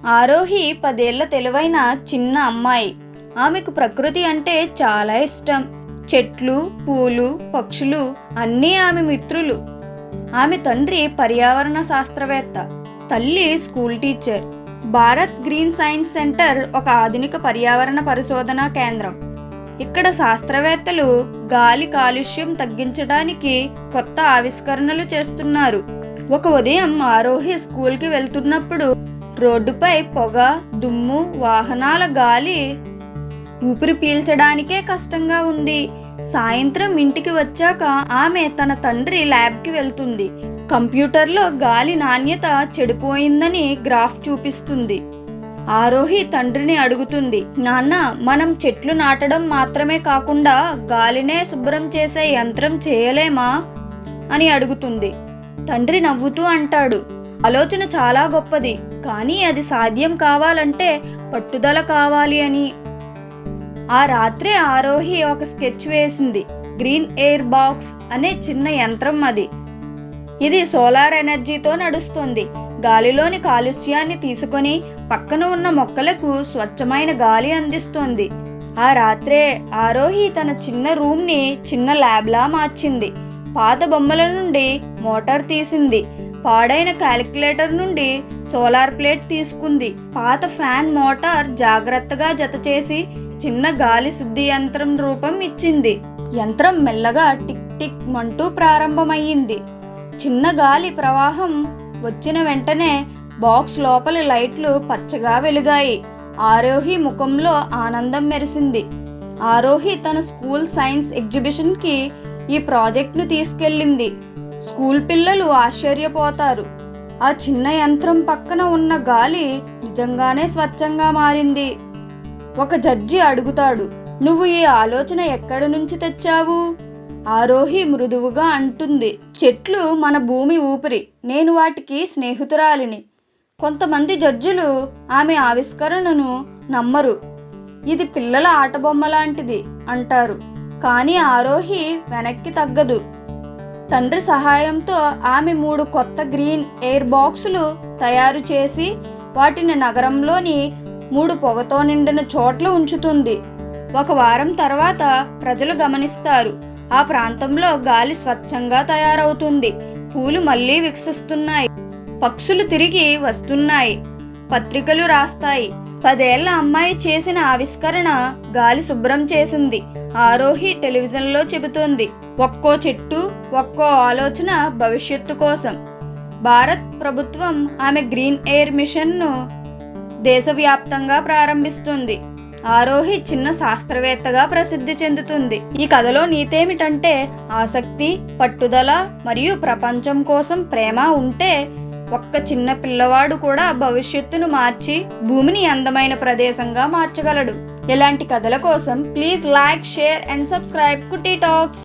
ఆరోహి 10 ఏళ్ల తెలివైన చిన్న అమ్మాయి. ఆమెకు ప్రకృతి అంటే చాలా ఇష్టం. చెట్లు, పూలు, పక్షులు అన్నీ ఆమె మిత్రులు. ఆమె తండ్రి పర్యావరణ శాస్త్రవేత్త, తల్లి school teacher. Bharat green science centre ఒక ఆధునిక పర్యావరణ పరిశోధనా కేంద్రం. ఇక్కడ శాస్త్రవేత్తలు గాలి కాలుష్యం తగ్గించడానికి కొత్త ఆవిష్కరణలు చేస్తున్నారు. ఒక ఉదయం ఆరోహి స్కూల్కి వెళ్తున్నప్పుడు రోడ్డుపై పొగ, దుమ్ము, వాహనాల గాలి ఊపిరి పీల్చడానికే కష్టంగా ఉంది. సాయంత్రం ఇంటికి వచ్చాక ఆమె తన తండ్రి ల్యాబ్కి వెళ్తుంది. కంప్యూటర్లో గాలి నాణ్యత చెడిపోయిందని గ్రాఫ్ చూపిస్తుంది. ఆరోహి తండ్రిని అడుగుతుంది, నాన్న, మనం చెట్లు నాటడం మాత్రమే కాకుండా గాలినే శుభ్రం చేసే యంత్రం చేయలేమా అని అడుగుతుంది. తండ్రి నవ్వుతూ అంటాడు, ఆలోచన చాలా గొప్పది, కానీ అది సాధ్యం కావాలంటే పట్టుదల కావాలి అని. ఆ రాత్రే ఆరోహి ఒక స్కెచ్ వేసింది. గ్రీన్ ఎయిర్ బాక్స్ అనే చిన్న యంత్రం అది. ఇది సోలార్ ఎనర్జీతో నడుస్తుంది. గాలిలోని కాలుష్యాన్ని తీసుకొని పక్కన ఉన్న మొక్కలకు స్వచ్ఛమైన గాలి అందిస్తుంది. ఆ రాత్రే ఆరోహి తన చిన్న రూమ్ని చిన్న ల్యాబ్లా మార్చింది. పాత బొమ్మల నుండి మోటార్ తీసింది. పాడైన క్యాలిక్యులేటర్ నుండి సోలార్ ప్లేట్ తీసుకుంది. పాత ఫ్యాన్ మోటార్ జాగ్రత్తగా జత చేసి చిన్న గాలి శుద్ధి యంత్రం రూపం ఇచ్చింది. యంత్రం మెల్లగా టిక్ టిక్ మంటూ ప్రారంభమయ్యింది. చిన్న గాలి ప్రవాహం వచ్చిన వెంటనే బాక్స్ లోపలి లైట్లు పచ్చగా వెలిగాయి. ఆరోహి ముఖంలో ఆనందం మెరిసింది. ఆరోహి తన స్కూల్ సైన్స్ ఎగ్జిబిషన్కి ఈ ప్రాజెక్ట్ను తీసుకెళ్ళింది. స్కూల్ పిల్లలు ఆశ్చర్యపోతారు. ఆ చిన్న యంత్రం పక్కన ఉన్న గాలి నిజంగానే స్వచ్ఛంగా మారింది. ఒక జడ్జి అడుగుతాడు, నువ్వు ఈ ఆలోచన ఎక్కడి నుంచి తెచ్చావు? ఆరోహి మృదువుగా అంటుంది, చెట్లు మన భూమి ఊపిరి, నేను వాటికి స్నేహితురాలిని. కొంతమంది జడ్జిలు ఆమె ఆవిష్కరణను నమ్మరు. ఇది పిల్లల ఆటబొమ్మ లాంటిది అంటారు. కానీ ఆరోహి వెనక్కి తగ్గదు. తండ్రి సహాయంతో ఆమె 3 కొత్త గ్రీన్ ఎయిర్ బాక్సులు తయారు చేసి వాటిని నగరంలోని 3 పొగతో నిండిన చోట్ల ఉంచుతుంది. 1 వారం తర్వాత ప్రజలు గమనిస్తారు. ఆ ప్రాంతంలో గాలి స్వచ్ఛంగా తయారవుతుంది. పూలు మళ్ళీ వికసిస్తున్నాయి. పక్షులు తిరిగి వస్తున్నాయి. పత్రికలు రాస్తాయి. 10 ఏళ్ల అమ్మాయి చేసిన ఆవిష్కరణ గాలి శుభ్రం చేసింది. ఆరోహి టెలివిజన్లో చెబుతోంది, ఒక్కో చెట్టు, ఒక్కో ఆలోచన భవిష్యత్తు కోసం. భారత్ ప్రభుత్వం ఆమె గ్రీన్ ఎయిర్ మిషన్ను దేశవ్యాప్తంగా ప్రారంభిస్తుంది. ఆరోహి చిన్న శాస్త్రవేత్తగా ప్రసిద్ధి చెందుతుంది. ఈ కథలో నీతేమిటంటే ఆసక్తి, పట్టుదల మరియు ప్రపంచం కోసం ప్రేమ ఉంటే ఒక్క చిన్న పిల్లవాడు కూడా భవిష్యత్తును మార్చి భూమిని అందమైన ప్రదేశంగా మార్చగలడు. ఇలాంటి కథల కోసం please like, share and subscribe కుట్టి టాక్స్.